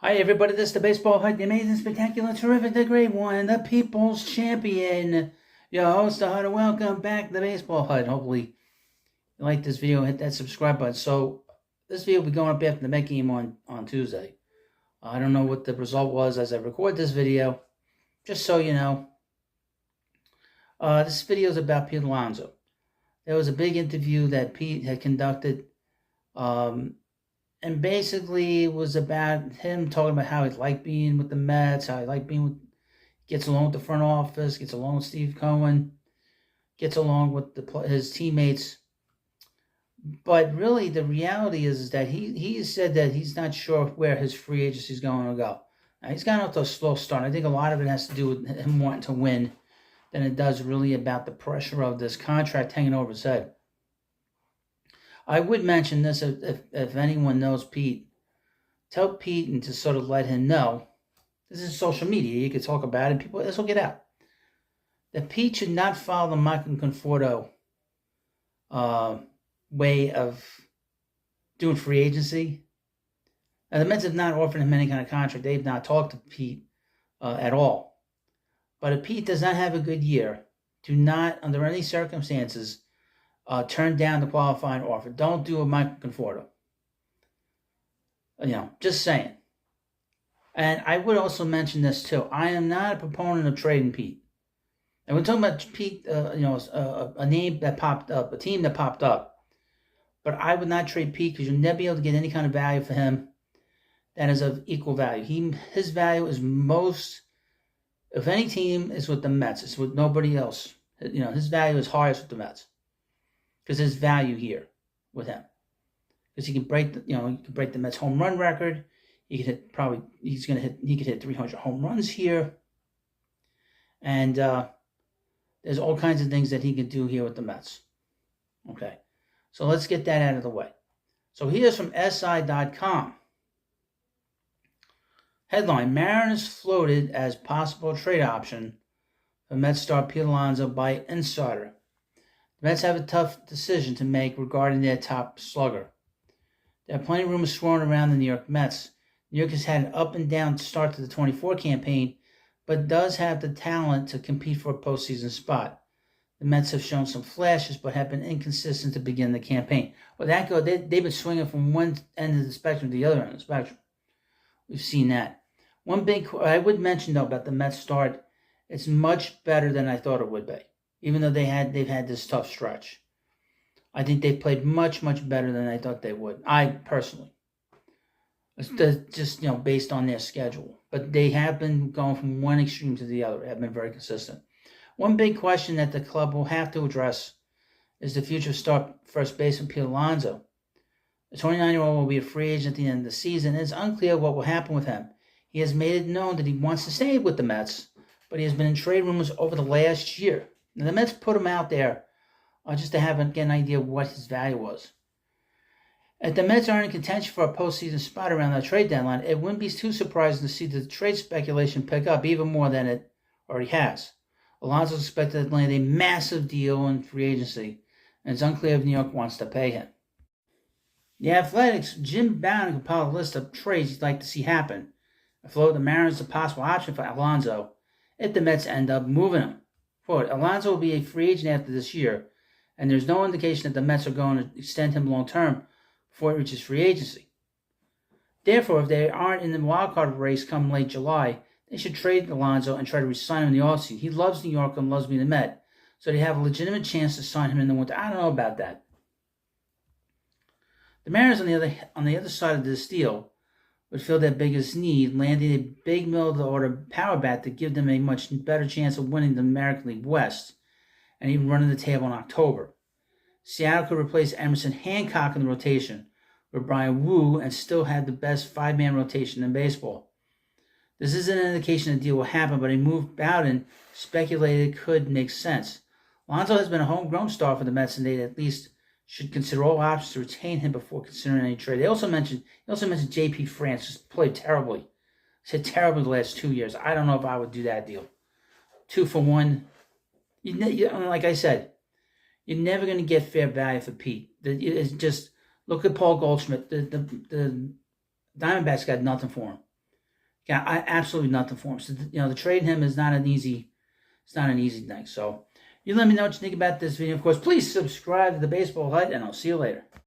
Hi, everybody. This is the Baseball Hut, the amazing, spectacular, terrific, the great one, the People's Champion. Your host, the Hut, and welcome back to the Baseball Hut. Hopefully, you like this video and hit that subscribe button. So, this video will be going up after the Met game on Tuesday. I don't know what the result was as I record this video. Just so you know, this video is about Pete Alonso. There was a big interview that Pete had conducted. And basically, it was about him talking about how he liked being with the Mets, how he liked being with, gets along with the front office, gets along with Steve Cohen, gets along with his teammates. But really, the reality is that he said that he's not sure where his free agency is going to go. Now, he's gotten off to a slow start. I think a lot of it has to do with him wanting to win than it does really about the pressure of this contract hanging over his head. I would mention this if anyone knows Pete. Tell Pete and to sort of let him know. This is social media. You can talk about it. This will get out. That Pete should not follow the Michael Conforto way of doing free agency. Now, the Mets have not offered him any kind of contract. They've not talked to Pete at all. But if Pete does not have a good year, do not, under any circumstances, turn down the qualifying offer. Don't do a Michael Conforto. Just saying. And I would also mention this too. I am not a proponent of trading Pete. And we're talking about Pete, a name that popped up, a team that popped up. But I would not trade Pete because you'll never be able to get any kind of value for him that is of equal value. His value is most, if any team is with the Mets, it's with nobody else. His value is highest with the Mets. Because there's value here with him. Because he can break the Mets home run record. He could hit 300 home runs here. And there's all kinds of things that he can do here with the Mets. Okay. So let's get that out of the way. So here's from SI.com. Headline: Mariners floated as possible trade option for Mets star Pete Alonso by Insider. The Mets have a tough decision to make regarding their top slugger. There are plenty of rumors swirling around the New York Mets. New York has had an up and down start to the 24 campaign, but does have the talent to compete for a postseason spot. The Mets have shown some flashes, but have been inconsistent to begin the campaign. Well, they've been swinging from one end of the spectrum to the other end of the spectrum. We've seen that. I would mention though about the Mets start, it's much better than I thought it would be. Even though they've had this tough stretch. I think they've played much, much better than I thought they would. I personally. Just, based on their schedule. But they have been going from one extreme to the other. They have been very consistent. One big question that the club will have to address is the future star first baseman Pete Alonso. The 29-year-old will be a free agent at the end of the season. It's unclear what will happen with him. He has made it known that he wants to stay with the Mets, but he has been in trade rumors over the last year. Now, the Mets put him out there just to get an idea of what his value was. If the Mets are in contention for a postseason spot around the trade deadline, it wouldn't be too surprising to see the trade speculation pick up even more than it already has. Alonso is expected to land a massive deal in free agency, and it's unclear if New York wants to pay him. The Athletics' Jim Bowden compiled a list of trades he'd like to see happen. Afloat, the Mariners a possible option for Alonso if the Mets end up moving him. Quote, Alonso will be a free agent after this year, and there's no indication that the Mets are going to extend him long-term before he reaches free agency. Therefore, if they aren't in the wildcard race come late July, they should trade Alonso and try to re-sign him in the offseason. He loves New York and loves being a Met, so they have a legitimate chance to sign him in the winter. I don't know about that. The Mariners, on the other side of this deal, would feel their biggest need, landing a big middle-of-the-order power bat to give them a much better chance of winning the American League West and even running the table in October. Seattle could replace Emerson Hancock in the rotation with Brian Wu and still have the best five-man rotation in baseball. This isn't an indication the deal will happen, but a move Bowden speculated could make sense. Alonso has been a homegrown star for the Mets, and they at least should consider all options to retain him before considering any trade. They also mentioned J.P. France, just played terribly. He's hit terribly the last 2 years. I don't know if I would do that deal. 2 for 1. Like I said, you're never going to get fair value for Pete. It's just look at Paul Goldschmidt. The Diamondbacks got nothing for him. got absolutely nothing for him. So, the trading him is not an easy. It's not an easy thing. So, you let me know what you think about this video. Of course, please subscribe to the Baseball Hut, and I'll see you later.